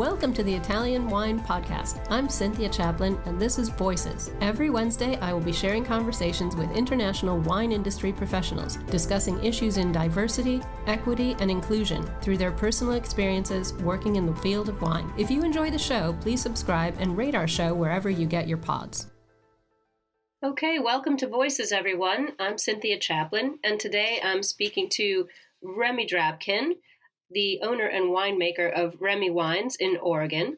Welcome to the Italian Wine Podcast. I'm Cynthia Chaplin, and this is Voices. Every Wednesday, I will be sharing conversations with international wine industry professionals, discussing issues in diversity, equity, and inclusion through their personal experiences working in the field of wine. If you enjoy the show, please subscribe and rate our show wherever you get your pods. Okay, welcome to Voices, everyone. I'm Cynthia Chaplin, and today I'm speaking to Remy Drabkin, the owner and winemaker of Remy Wines in Oregon,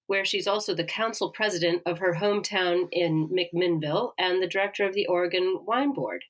where she's also the council president of her hometown in McMinnville and the director of the Oregon Wine Board.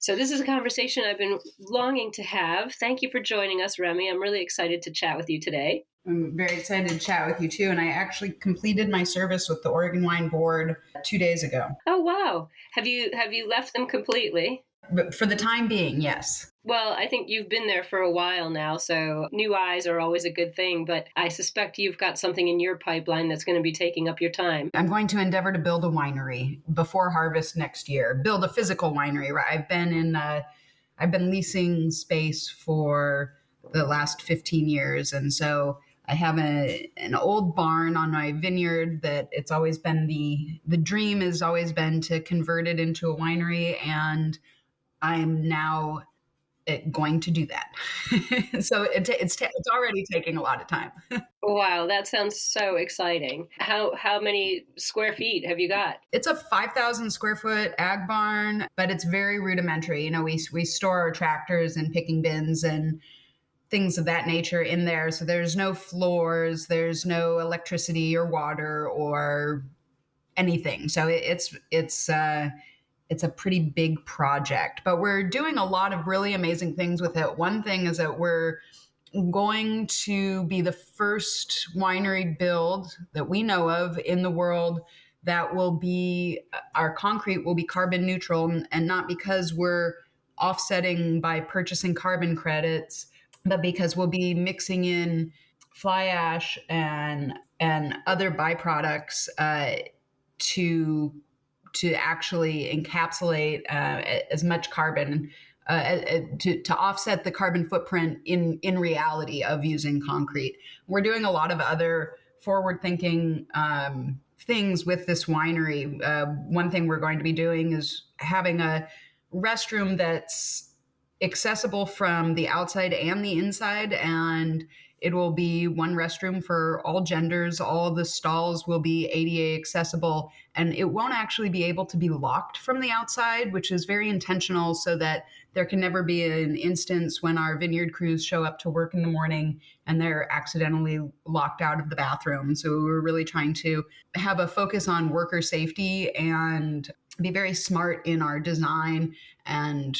So this is a conversation I've been longing to have. Thank you for joining us, Remy. I'm really excited to chat with you today. I'm very excited to chat with you too. And I actually completed my service with the Oregon Wine Board 2 days ago. Oh, wow. Have you left them completely? But for the time being, yes. Well, I think you've been there for a while now, so new eyes are always a good thing, but I suspect you've got something in your pipeline that's going to be taking up your time. I'm going to endeavor to build a winery before harvest next year, build a physical winery. I've been leasing space for the last 15 years, and so I have an old barn on my vineyard that it's always been the dream has always been to convert it into a winery, and I'm now going to do that. So it's already taking a lot of time. Wow, that sounds so exciting. How many square feet have you got? It's a 5,000 square foot ag barn, but it's very rudimentary. You know, we store our tractors and picking bins and things of that nature in there. So there's no floors, there's no electricity or water or anything. So it's a pretty big project, but we're doing a lot of really amazing things with it. One thing is that we're going to be the first winery build that we know of in the world that will be, our concrete will be carbon neutral, and not because we're offsetting by purchasing carbon credits, but because we'll be mixing in fly ash and other byproducts to actually encapsulate as much carbon to offset the carbon footprint in reality of using concrete. We're doing a lot of other forward-thinking things with this winery. One thing we're going to be doing is having a restroom that's accessible from the outside and the inside, and it will be one restroom for all genders. All of the stalls will be ADA accessible, and it won't actually be able to be locked from the outside, which is very intentional so that there can never be an instance when our vineyard crews show up to work in the morning and they're accidentally locked out of the bathroom. So we're really trying to have a focus on worker safety and be very smart in our design and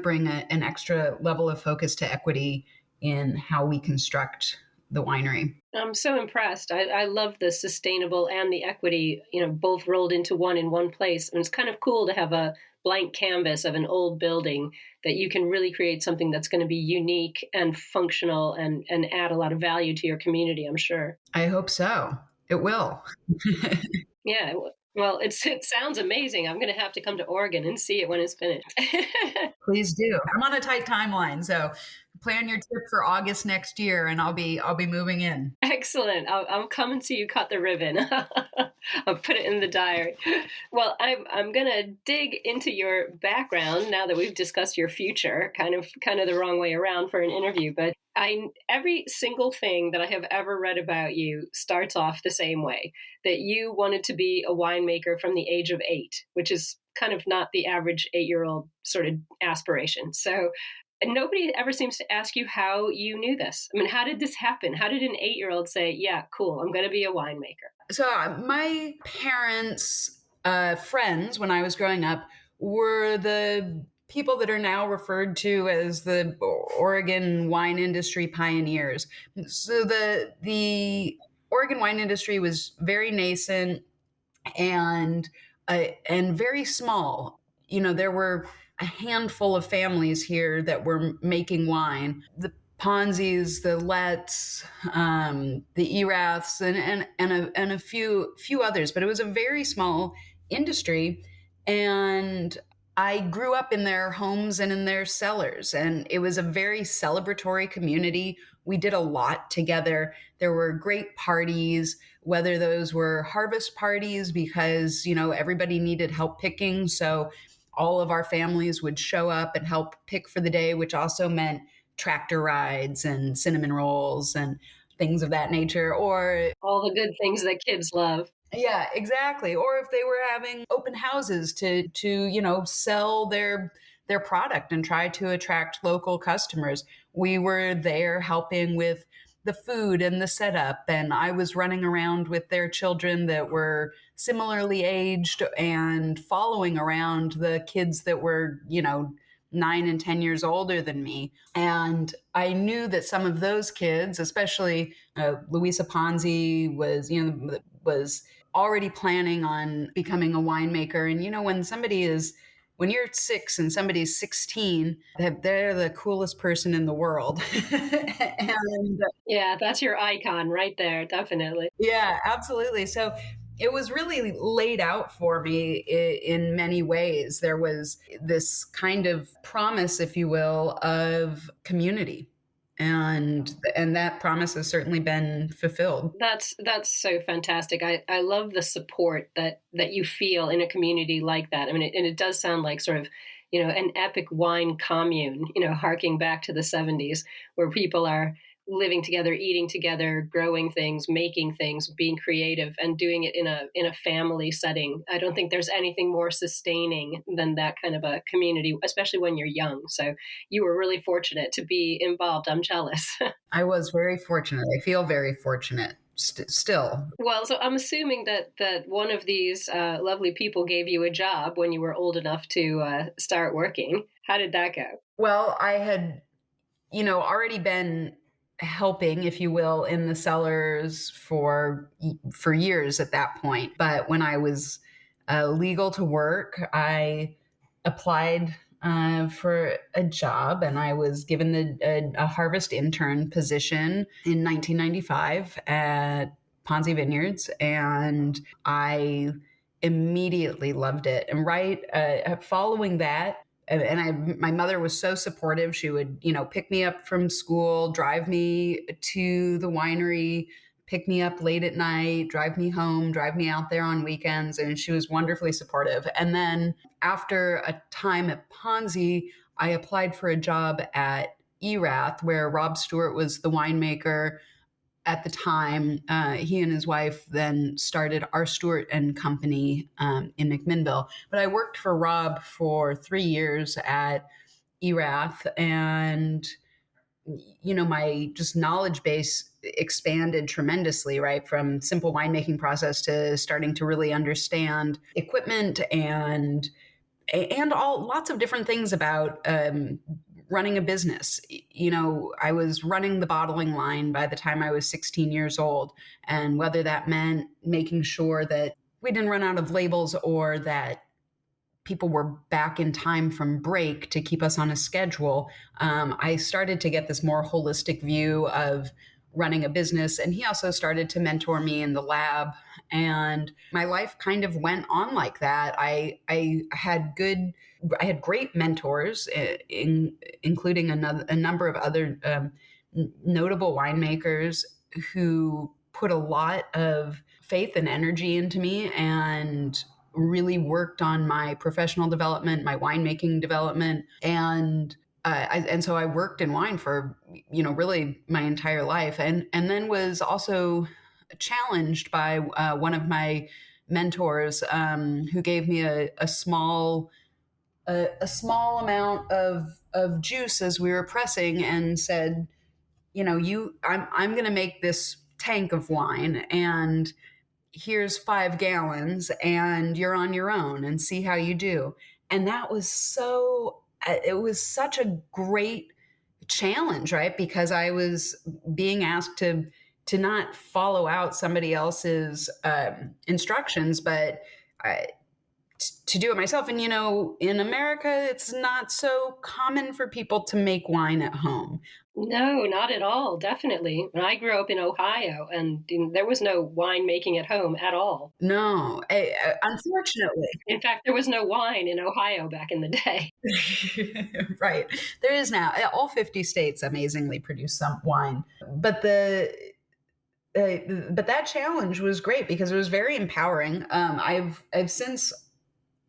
bring an extra level of focus to equity in how we construct the winery. I'm so impressed. I love the sustainable and the equity, both rolled into one in one place. And it's kind of cool to have a blank canvas of an old building that you can really create something that's going to be unique and functional and add a lot of value to your community, I'm sure. I hope so. It will. Yeah. Well, it sounds amazing. I'm going to have to come to Oregon and see it when it's finished. Please do. I'm on a tight timeline, so plan your trip for August next year, and I'll be moving in. Excellent. I'll come and see you cut the ribbon. I'll put it in the diary. Well, I'm going to dig into your background now that we've discussed your future. Kind of the wrong way around for an interview, but every single thing that I have ever read about you starts off the same way, that you wanted to be a winemaker from the age of 8, which is kind of not the average 8-year-old sort of aspiration. So nobody ever seems to ask you how you knew this. I mean, how did this happen? How did an 8-year-old say, yeah, cool, I'm going to be a winemaker? So my parents' friends when I was growing up were the people that are now referred to as the Oregon wine industry pioneers. So the Oregon wine industry was very nascent and very small. There were a handful of families here that were making wine. The Ponzis, the Letts, the Eraths, and a few others, but it was a very small industry. And I grew up in their homes and in their cellars, and it was a very celebratory community. We did a lot together. There were great parties, whether those were harvest parties because, everybody needed help picking. So all of our families would show up and help pick for the day, which also meant tractor rides and cinnamon rolls and things of that nature. Or All the good things that kids love. yeah, exactly. Or if they were having open houses to sell their product and try to attract local customers, we were there helping with the food and the setup. And I was running around with their children that were similarly aged and following around the kids that were, 9 and 10 years older than me. And I knew that some of those kids, especially Louisa Ponzi, was already planning on becoming a winemaker. And when you're 6 and somebody's 16, they're the coolest person in the world. And Yeah, that's your icon right there, definitely. yeah, absolutely. So it was really laid out for me in many ways. There was this kind of promise, if you will, of community. And that promise has certainly been fulfilled. That's so fantastic. I love the support that you feel in a community like that. I mean, and it does sound like sort of, an epic wine commune, harking back to the 70s, where people are living together, eating together, growing things, making things, being creative, and doing it in a family setting. I don't think there's anything more sustaining than that kind of a community, especially when you're young. So you were really fortunate to be involved. I'm jealous. I was very fortunate. I feel very fortunate still. Well, so I'm assuming that one of these lovely people gave you a job when you were old enough to start working. How did that go? Well, I had, already been helping, if you will, in the cellars for years at that point. But when I was legal to work, I applied for a job, and I was given a harvest intern position in 1995 at Ponzi Vineyards, and I immediately loved it. And right following that, my mother was so supportive. She would, pick me up from school, drive me to the winery, pick me up late at night, drive me home, drive me out there on weekends. And she was wonderfully supportive. And then after a time at Ponzi, I applied for a job at Erath, where Rob Stewart was the winemaker at the time. He and his wife then started R. Stewart and Company in McMinnville. But I worked for Rob for 3 years at Erath, and my just knowledge base expanded tremendously, right? From simple winemaking process to starting to really understand equipment and all lots of different things about running a business. I was running the bottling line by the time I was 16 years old, and whether that meant making sure that we didn't run out of labels or that people were back in time from break to keep us on a schedule, I started to get this more holistic view of running a business. And he also started to mentor me in the lab. And my life kind of went on like that. I had great mentors, including a number of other notable winemakers who put a lot of faith and energy into me and really worked on my professional development, my winemaking development, and so I worked in wine for really my entire life, and then was also challenged by one of my mentors who gave me a small amount of juice as we were pressing, and said, I'm going to make this tank of wine, and here's 5 gallons, and you're on your own, and see how you do. And that was it was such a great challenge, right? Because I was being asked to not follow out somebody else's instructions, but to do it myself. And, in America, it's not so common for people to make wine at home. No, not at all, definitely. When I grew up in Ohio, and there was no wine making at home at all. No, unfortunately. In fact, there was no wine in Ohio back in the day. Right. There is now. All 50 states amazingly produce some wine. But but that challenge was great because it was very empowering. I've since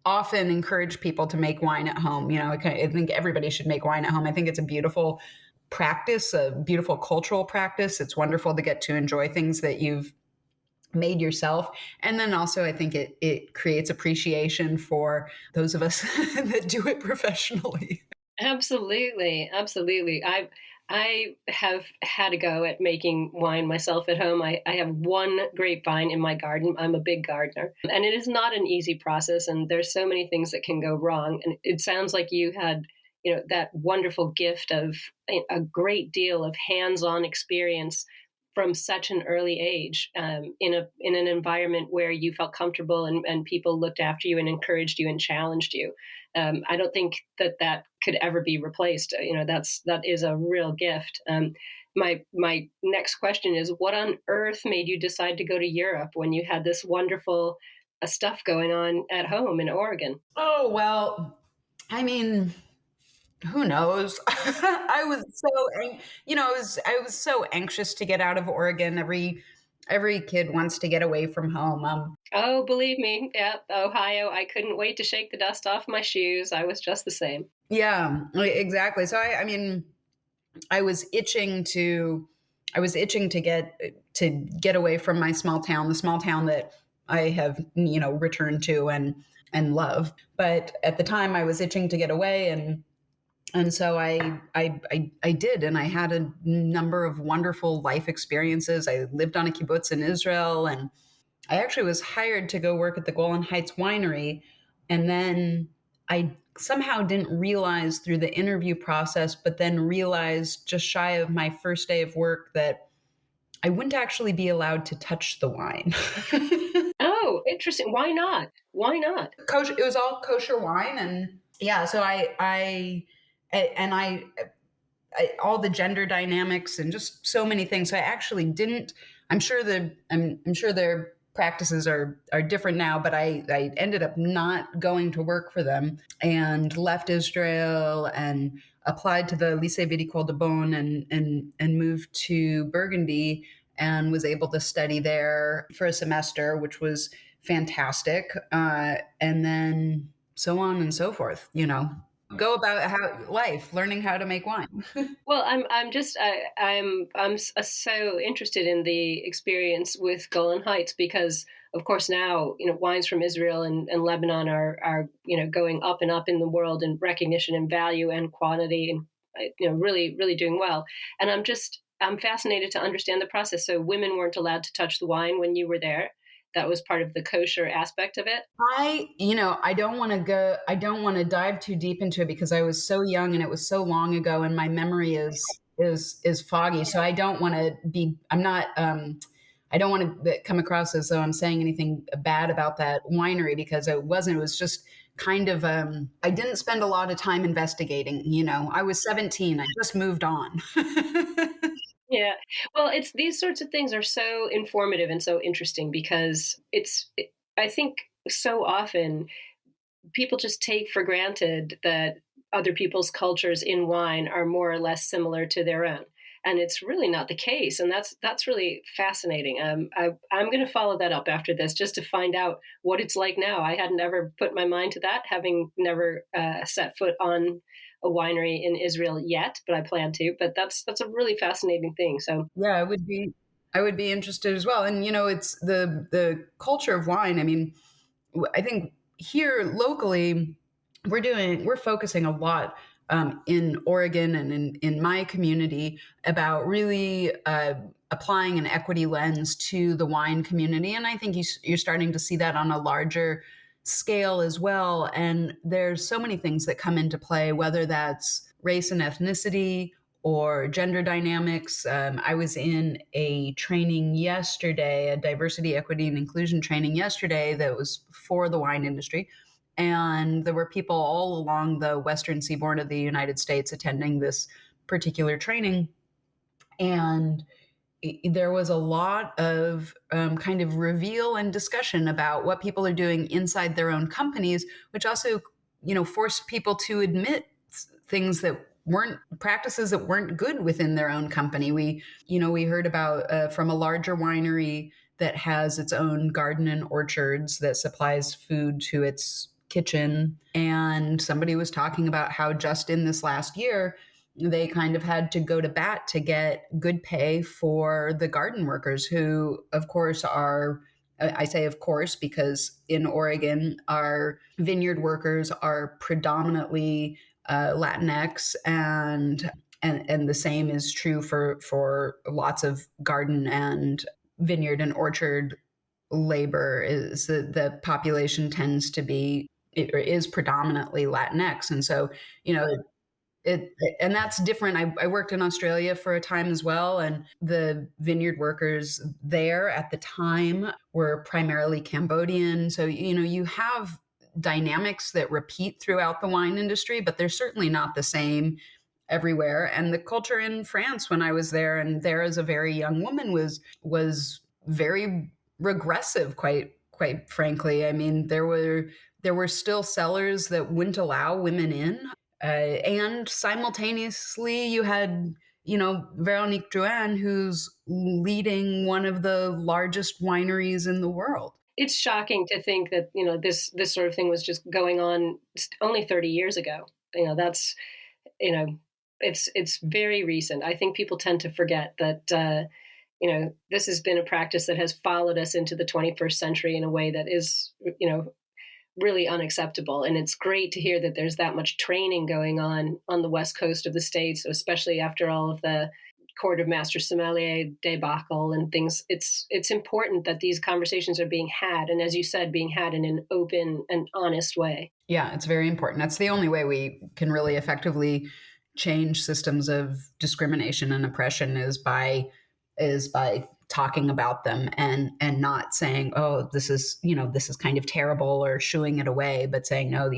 often encouraged people to make wine at home. I think everybody should make wine at home. I think it's a beautiful practice, a beautiful cultural practice. It's wonderful to get to enjoy things that you've made yourself. And then also I think it creates appreciation for those of us that do it professionally. Absolutely, absolutely. I have had a go at making wine myself at home. I have one grapevine in my garden. I'm a big gardener, and it is not an easy process. And there's so many things that can go wrong. And it sounds like you had, that wonderful gift of a great deal of hands-on experience from such an early age, in an environment where you felt comfortable, and people looked after you and encouraged you and challenged you. I don't think that could ever be replaced. That is a real gift. My next question is, what on earth made you decide to go to Europe when you had this wonderful stuff going on at home in Oregon? Oh, well, I mean, who knows? I was so, I was so anxious to get out of Oregon. Every kid wants to get away from home. Oh, believe me, yeah, Ohio. I couldn't wait to shake the dust off my shoes. I was just the same. Yeah, exactly. So I mean, I was itching to, get away from my small town, the small town that I have, returned to and love. But at the time, I was itching to get away, and so I did, and I had a number of wonderful life experiences. I lived on a kibbutz in Israel, and I actually was hired to go work at the Golan Heights winery. And then I somehow didn't realize through the interview process, but then realized just shy of my first day of work that I wouldn't actually be allowed to touch the wine. Oh, interesting. Why not? Why not? Kosher, it was all kosher wine. And yeah, so I all the gender dynamics and just so many things. So I actually didn't. I'm sure their practices are different now, but I ended up not going to work for them and left Israel and applied to the Lycée Viticole de Beaune and moved to Burgundy and was able to study there for a semester, which was fantastic. And then so on and so forth. Go about learning how to make wine. Well, I'm so interested in the experience with Golan Heights because, of course, now wines from Israel and Lebanon are going up and up in the world in recognition and value and quantity, and really really doing well. And I'm fascinated to understand the process. So women weren't allowed to touch the wine when you were there. That was part of the kosher aspect of it. I don't want to dive too deep into it because I was so young and it was so long ago and my memory is foggy. So I don't want to be, I'm not, I don't want to come across as though I'm saying anything bad about that winery because it was just kind of, I didn't spend a lot of time investigating, I was 17, I just moved on. Yeah. Well, it's these sorts of things are so informative and so interesting because I think so often people just take for granted that other people's cultures in wine are more or less similar to their own. And it's really not the case, and that's really fascinating. I'm going to follow that up after this, just to find out what it's like now. I hadn't ever put my mind to that, having never set foot on a winery in Israel yet, but I plan to. But that's a really fascinating thing. So yeah, I would be interested as well. And it's the culture of wine. I mean, I think here locally, we're focusing a lot in Oregon and in my community about really applying an equity lens to the wine community. And I think you're starting to see that on a larger scale as well. And there's so many things that come into play, whether that's race and ethnicity or gender dynamics. I was in a training yesterday, a diversity, equity, and inclusion training yesterday that was for the wine industry. And there were people all along the western seaboard of the United States attending this particular training. And there was a lot of kind of reveal and discussion about what people are doing inside their own companies, which also, forced people to admit things that weren't practices that weren't good within their own company. We heard about from a larger winery that has its own garden and orchards that supplies food to its kitchen. And somebody was talking about how just in this last year, they kind of had to go to bat to get good pay for the garden workers who, of course, I say of course because in Oregon, our vineyard workers are predominantly Latinx, and the same is true for lots of garden and vineyard and orchard labor. Is the population tends to be is predominantly Latinx, and so it and that's different. I worked in Australia for a time as well, and the vineyard workers there at the time were primarily Cambodian. So you have dynamics that repeat throughout the wine industry, but they're certainly not the same everywhere. And the culture in France when I was there, and there as a very young woman, was very regressive, quite frankly. I mean, there were still cellars that wouldn't allow women in. And simultaneously, you had, Veronique Drouin, who's leading one of the largest wineries in the world. It's shocking to think that, this sort of thing was just going on only 30 years ago. That's, it's very recent. I think people tend to forget that, this has been a practice that has followed us into the 21st century in a way that is, really unacceptable. And it's great to hear that there's that much training going on the west coast of the States, especially after all of the Court of Master Sommelier debacle and things. It's important that these conversations are being had. And as you said, being had in an open and honest way. Yeah, it's very important. That's the only way we can really effectively change systems of discrimination and oppression is by talking about them and not saying, oh, this is kind of terrible, or shooing it away, but saying, no,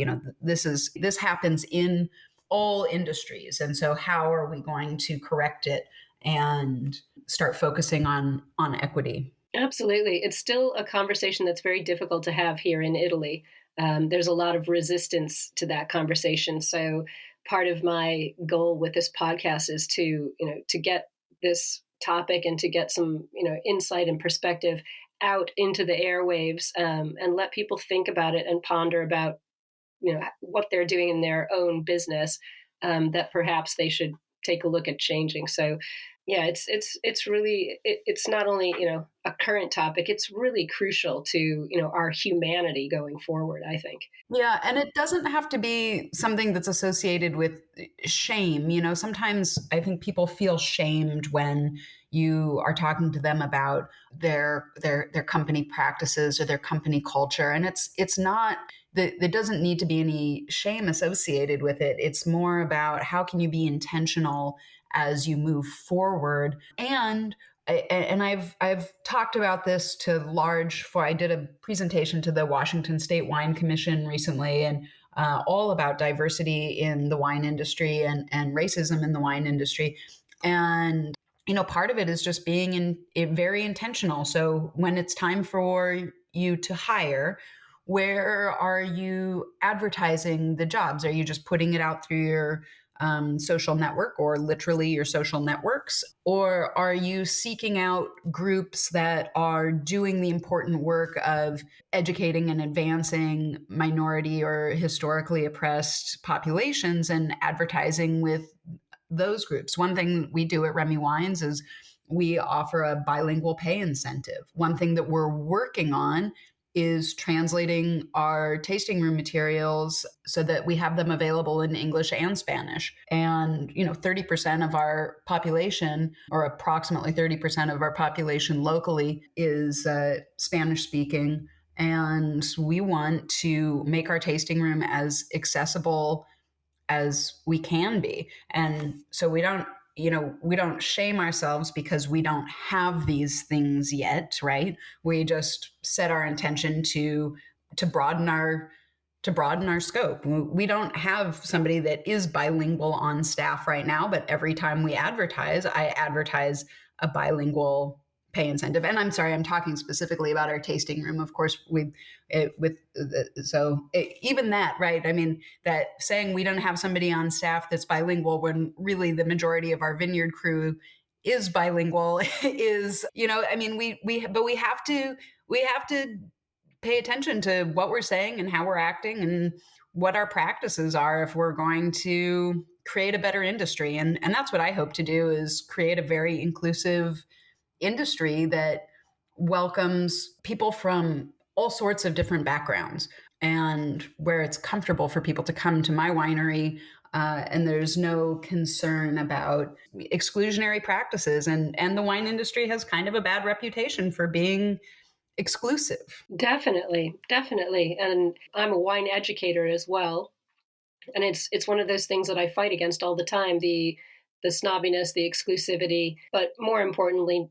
this happens in all industries. And so how are we going to correct it and start focusing on equity? Absolutely. It's still a conversation that's very difficult to have here in Italy. There's a lot of resistance to that conversation. So part of my goal with this podcast is to get this topic and to get some, insight and perspective out into the airwaves, and let people think about it and ponder about, what they're doing in their own business, that perhaps they should take a look at changing. So yeah, it's really, it's not only, a current topic, it's really crucial to, our humanity going forward, I think. Yeah. And it doesn't have to be something that's associated with shame. Sometimes I think people feel shamed when you are talking to them about their company practices or their company culture. And it's not that there doesn't need to be any shame associated with it. It's more about how can you be intentional as you move forward. And I've talked about this to I did a presentation to the Washington State Wine Commission recently, and all about diversity in the wine industry and racism in the wine industry. And part of it is just being very intentional. So when it's time for you to hire, where are you advertising the jobs? Are you just putting it out through your social network, or literally your social networks? Or are you seeking out groups that are doing the important work of educating and advancing minority or historically oppressed populations and advertising with those groups? One thing we do at Remy Wines is we offer a bilingual pay incentive. One thing that we're working on is translating our tasting room materials so that we have them available in English and Spanish. And, 30% of our population, or approximately 30% of our population locally, is Spanish speaking. And we want to make our tasting room as accessible as we can be. And so we don't shame ourselves because we don't have these things yet, right? We just set our intention to broaden our to broaden our scope. We don't have somebody that is bilingual on staff right now, but every time we advertise, I advertise a bilingual pay incentive. And I'm sorry, I'm talking specifically about our tasting room. Of course, even that, right? I mean, that saying we don't have somebody on staff that's bilingual when really the majority of our vineyard crew is bilingual is, I mean, we have to pay attention to what we're saying and how we're acting and what our practices are if we're going to create a better industry. And that's what I hope to do, is create a very inclusive industry that welcomes people from all sorts of different backgrounds, and where it's comfortable for people to come to my winery, and there's no concern about exclusionary practices. And the wine industry has kind of a bad reputation for being exclusive. Definitely, definitely. And I'm a wine educator as well. And it's one of those things that I fight against all the time, the snobbiness, the exclusivity, but more importantly,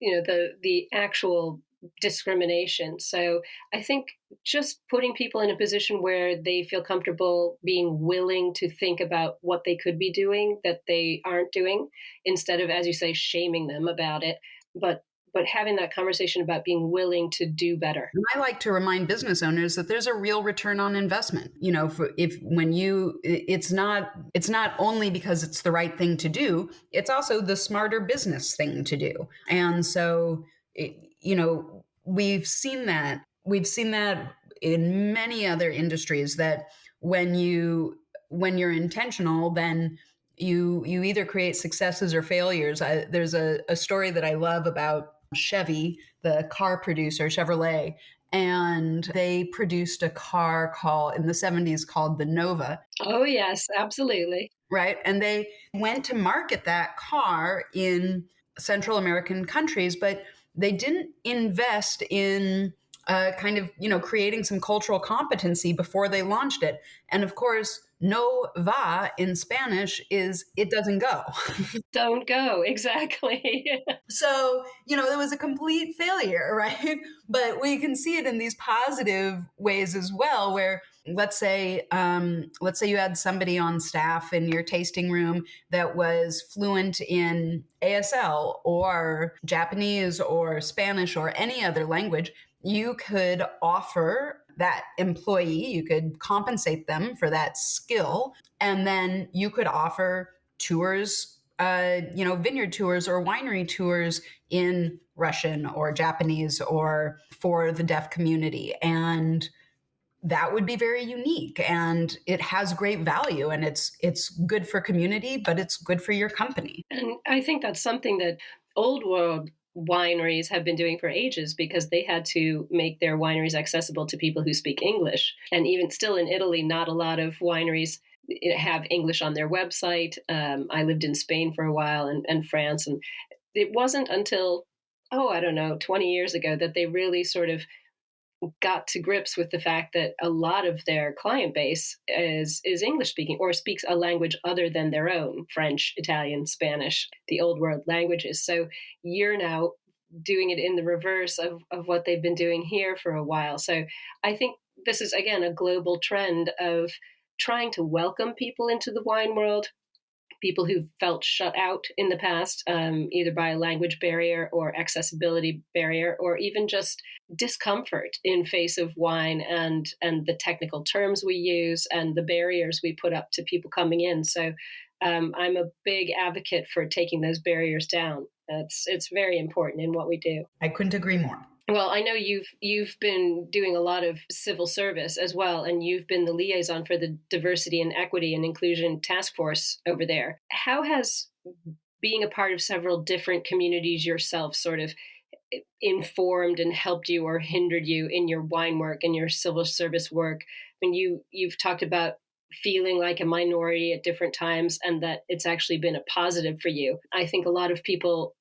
the actual discrimination. So I think just putting people in a position where they feel comfortable being willing to think about what they could be doing that they aren't doing, instead of, as you say, shaming them about it, but having that conversation about being willing to do better. And I like to remind business owners that there's a real return on investment. It's not only because it's the right thing to do, it's also the smarter business thing to do. And so, we've seen that in many other industries, that when you're intentional, then you either create successes or failures. There's a story that I love about Chevy, the car producer, Chevrolet, and they produced a car in the 70s called the Nova. Oh, yes, absolutely. Right. And they went to market that car in Central American countries, but they didn't invest in creating some cultural competency before they launched it. And of course, no va in Spanish is it doesn't go. Don't go. Exactly. So, it was a complete failure, right? But we can see it in these positive ways as well, where let's say you had somebody on staff in your tasting room that was fluent in ASL or Japanese or Spanish or any other language. You could offer that employee, you could compensate them for that skill, and then you could offer tours, vineyard tours or winery tours in Russian or Japanese or for the deaf community. And that would be very unique, and it has great value, and it's good for community, but it's good for your company. And I think that's something that old world wineries have been doing for ages, because they had to make their wineries accessible to people who speak English. And even still in Italy, not a lot of wineries have English on their website. I lived in Spain for a while, and France, and it wasn't until, 20 years ago that they really sort of got to grips with the fact that a lot of their client base is English speaking or speaks a language other than their own: French, Italian, Spanish, the old world languages. So you're now doing it in the reverse of what they've been doing here for a while. So I think this is, again, a global trend of trying to welcome people into the wine world, people who've felt shut out in the past, either by a language barrier or accessibility barrier, or even just discomfort in face of wine and the technical terms we use and the barriers we put up to people coming in. So I'm a big advocate for taking those barriers down. It's very important in what we do. I couldn't agree more. Well, I know you've been doing a lot of civil service as well, and you've been the liaison for the Diversity and Equity and Inclusion Task Force over there. How has being a part of several different communities yourself sort of informed and helped you or hindered you in your wine work and your civil service work? I mean, you've talked about feeling like a minority at different times, and that it's actually been a positive for you. I think a lot of people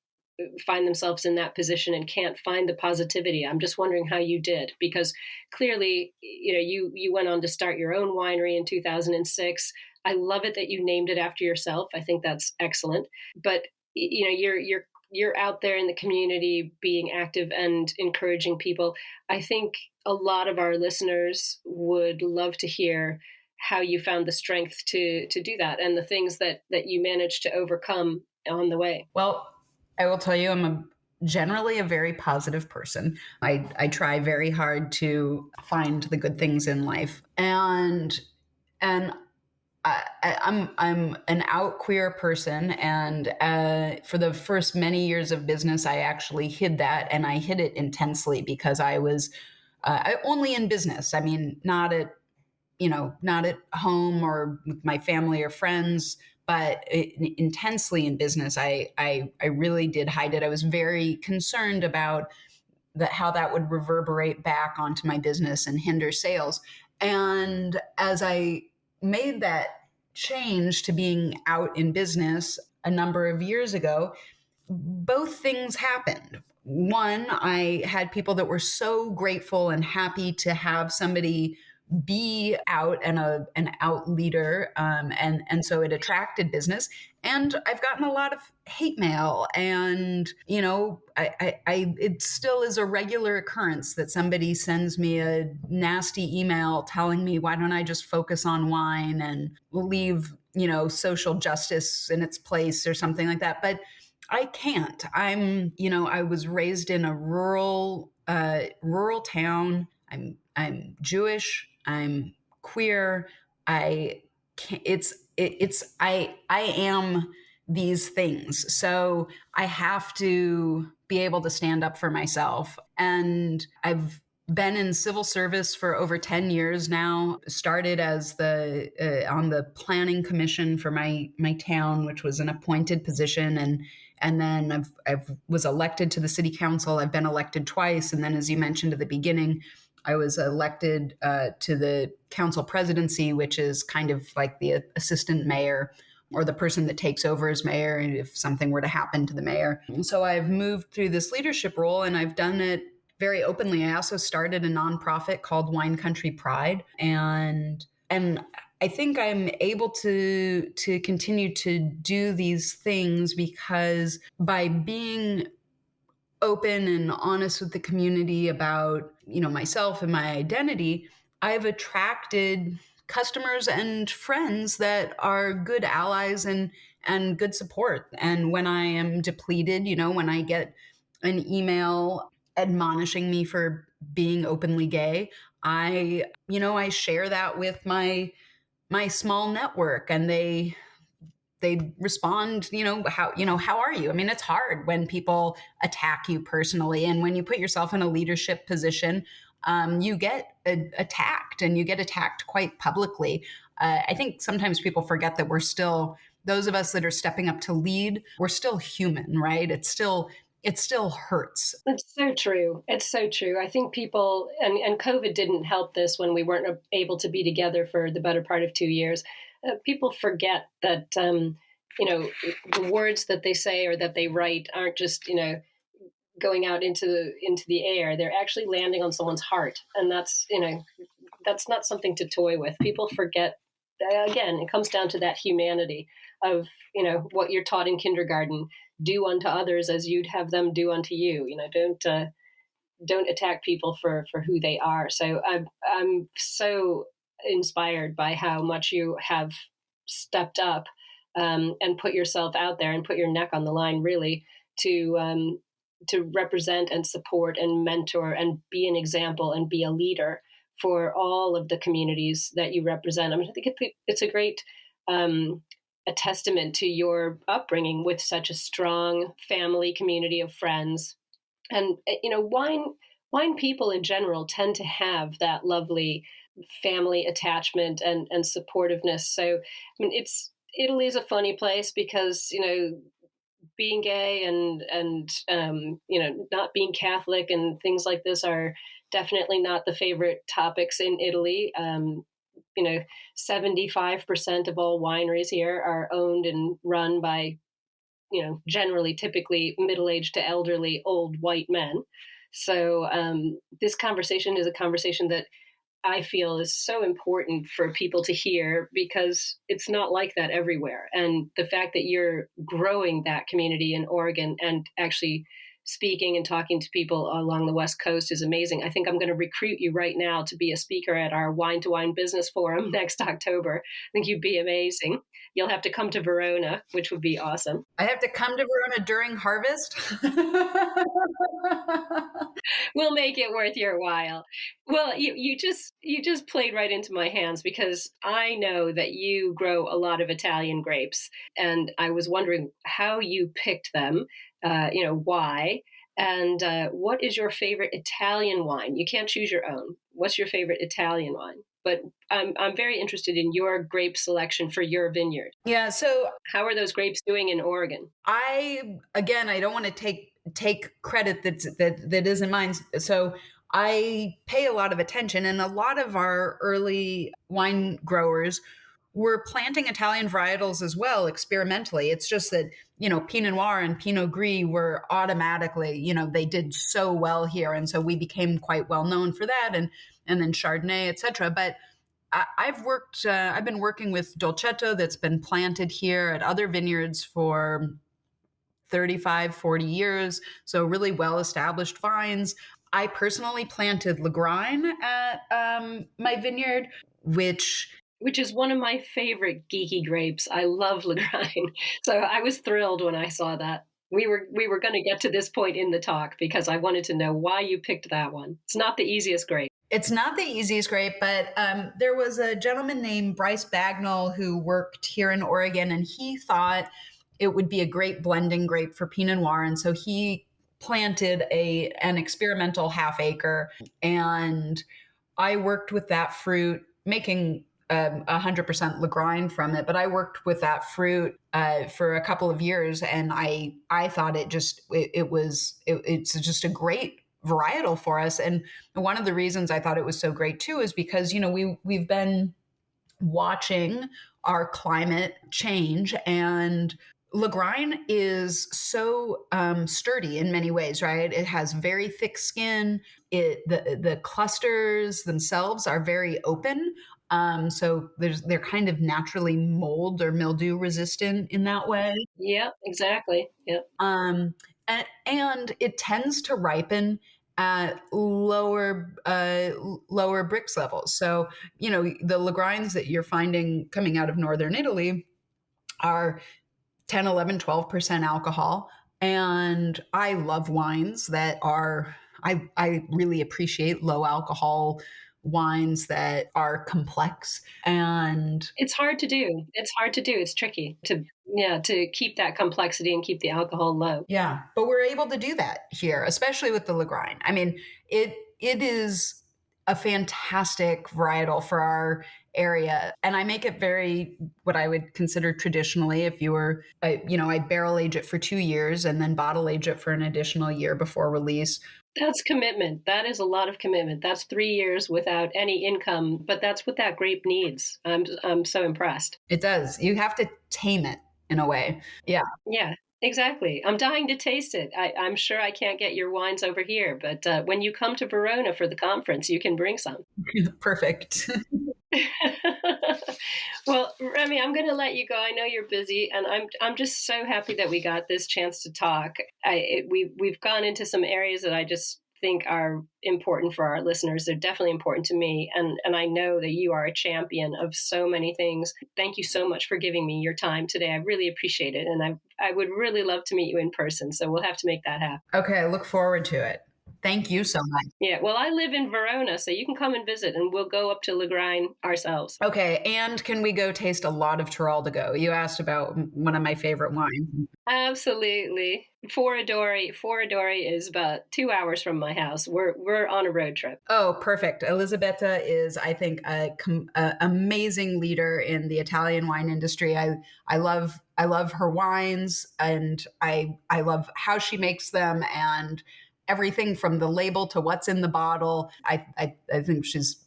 find themselves in that position and can't find the positivity. I'm just wondering how you did, because clearly, you went on to start your own winery in 2006. I love it that you named it after yourself. I think that's excellent. But you're you're out there in the community being active and encouraging people. I think a lot of our listeners would love to hear how you found the strength to do that and the things that you managed to overcome on the way. Well, I will tell you, generally a very positive person. I try very hard to find the good things in life, and I'm an out queer person, and for the first many years of business, I actually hid that, and I hid it intensely because I was only in business. I mean, not at home or with my family or friends, but intensely in business. I really did hide it. I was very concerned about how that would reverberate back onto my business and hinder sales. And as I made that change to being out in business a number of years ago, both things happened. One, I had people that were so grateful and happy to have somebody be out and an out leader, and so it attracted business. And I've gotten a lot of hate mail, and it still is a regular occurrence that somebody sends me a nasty email telling me, why don't I just focus on wine and leave social justice in its place or something like that. But I can't. I was raised in a rural town. I'm Jewish. I'm queer. I can't, I am these things. So I have to be able to stand up for myself. And I've been in civil service for over 10 years now. Started as on the planning commission for my town, which was an appointed position, and then I've was elected to the city council. I've been elected twice, and then, as you mentioned at the beginning, I was elected to the council presidency, which is kind of like the assistant mayor or the person that takes over as mayor if something were to happen to the mayor. So I've moved through this leadership role, and I've done it very openly. I also started a nonprofit called Wine Country Pride, and I think I'm able to continue to do these things because by being open and honest with the community about myself and my identity, I've attracted customers and friends that are good allies and good support. And when I am depleted, when I get an email admonishing me for being openly gay, I share that with my small network, and they respond, how are you? I mean, it's hard when people attack you personally, and when you put yourself in a leadership position, you get attacked, and you get attacked quite publicly. I think sometimes people forget that we're still, those of us that are stepping up to lead, we're still human, right? It still hurts. It's so true. It's so true. I think people, and COVID didn't help this when we weren't able to be together for the better part of 2 years. People forget that, the words that they say or that they write aren't just, going out into the air. They're actually landing on someone's heart. And that's not something to toy with. People forget. Again, it comes down to that humanity of, what you're taught in kindergarten: do unto others as you'd have them do unto you. Don't attack people for who they are. So I'm so inspired by how much you have stepped up and put yourself out there and put your neck on the line, really, to represent and support and mentor and be an example and be a leader for all of the communities that you represent. I mean, I think it's a great a testament to your upbringing with such a strong family community of friends. And, wine people in general tend to have that lovely family attachment and supportiveness. So, I mean, Italy is a funny place because, being gay and not being Catholic and things like this are definitely not the favorite topics in Italy. 75% of all wineries here are owned and run by, generally, typically middle-aged to elderly, old white men. So this conversation is a conversation that I feel is so important for people to hear because it's not like that everywhere. And the fact that you're growing that community in Oregon and actually speaking and talking to people along the West Coast is amazing. I think I'm going to recruit you right now to be a speaker at our Wine to Wine Business Forum next October. I think you'd be amazing. You'll have to come to Verona, which would be awesome. I have to come to Verona during harvest. We'll make it worth your while. Well, you just played right into my hands because I know that you grow a lot of Italian grapes, and I was wondering how you picked them. Why, and what is your favorite Italian wine? You can't choose your own. What's your favorite Italian wine? But I'm very interested in your grape selection for your vineyard. Yeah, so How are those grapes doing in Oregon? I don't want to take credit that isn't mine. So I pay a lot of attention, and a lot of our early wine growers were planting Italian varietals as well experimentally. It's just that, Pinot Noir and Pinot Gris were automatically, they did so well here. And so we became quite well known for that, and then Chardonnay, et cetera. But I've been working with Dolcetto that's been planted here at other vineyards for 35, 40 years. So really well-established vines. I personally planted Lagrein at my vineyard, which is one of my favorite geeky grapes. I love Lagrein. So I was thrilled when I saw that. We were going to get to this point in the talk because I wanted to know why you picked that one. It's not the easiest grape. It's not the easiest grape, but there was a gentleman named Bryce Bagnall who worked here in Oregon, and he thought it would be a great blending grape for Pinot Noir. And so he planted an experimental half acre, and I worked with that fruit, making 100% Lagrein from it. But I worked with that fruit for a couple of years, and I thought it's just a great varietal for us. And one of the reasons I thought it was so great too is because we've been watching our climate change, and Lagrein is so sturdy in many ways, right? It has very thick skin. The clusters themselves are very open. So they're kind of naturally mold or mildew resistant in that way. Yeah, exactly. Yeah. And it tends to ripen at lower Brix levels. So, the Lagreins that you're finding coming out of northern Italy are 10, 11, 12% alcohol. And I love wines that are, I really appreciate low alcohol wines that are complex. And it's hard to do. It's tricky to keep that complexity and keep the alcohol low. Yeah, but we're able to do that here, especially with the Lagrein. I mean, it is a fantastic varietal for our area, and I make it very what I would consider traditionally. If you were, I barrel age it for 2 years and then bottle age it for an additional year before release. That's commitment. That is a lot of commitment. That's 3 years without any income, but that's what that grape needs. I'm so impressed. It does. You have to tame it in a way. Yeah. Yeah, exactly. I'm dying to taste it. I'm sure I can't get your wines over here, but when you come to Verona for the conference, you can bring some. Perfect. Well, Remy, I'm going to let you go. I know you're busy, and I'm just so happy that we got this chance to talk. We've gone into some areas that I just think are important for our listeners. They're definitely important to me, and I know that you are a champion of so many things. Thank you so much for giving me your time today. I really appreciate it, and I would really love to meet you in person. So we'll have to make that happen. Okay, I look forward to it. Thank you so much. Yeah, well, I live in Verona, so you can come and visit, and we'll go up to Lagrein ourselves. Okay, and can we go taste a lot of Tirol to go? You asked about one of my favorite wines. Absolutely. Foradori is about 2 hours from my house. We're on a road trip. Oh, perfect. Elisabetta is, I think, a amazing leader in the Italian wine industry. I love her wines, and I love how she makes them, and everything from the label to what's in the bottle. I think she's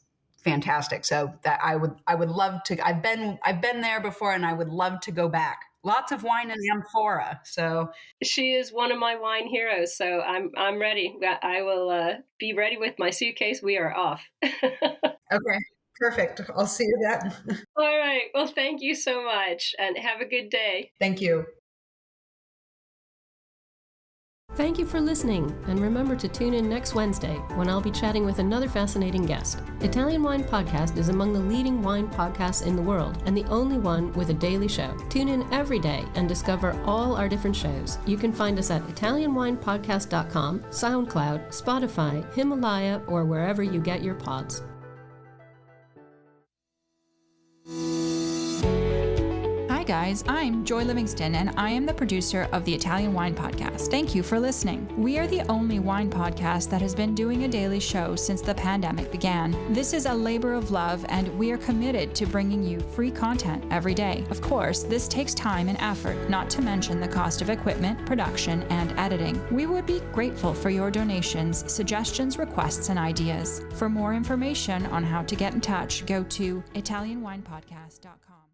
fantastic. So that I would love to. I've been there before, and I would love to go back. Lots of wine in amphora. So she is one of my wine heroes. So I'm ready. I will be ready with my suitcase. We are off. Okay, perfect. I'll see you then. All right. Well, thank you so much and have a good day. Thank you. Thank you for listening, and remember to tune in next Wednesday when I'll be chatting with another fascinating guest. Italian Wine Podcast is among the leading wine podcasts in the world and the only one with a daily show. Tune in every day and discover all our different shows. You can find us at ItalianWinePodcast.com, SoundCloud, Spotify, Himalaya, or wherever you get your pods. Hi guys, I'm Joy Livingston and I am the producer of the Italian Wine Podcast. Thank you for listening. We are the only wine podcast that has been doing a daily show since the pandemic began. This is a labor of love and we are committed to bringing you free content every day. Of course, this takes time and effort, not to mention the cost of equipment, production, and editing. We would be grateful for your donations, suggestions, requests, and ideas. For more information on how to get in touch, go to ItalianWinePodcast.com.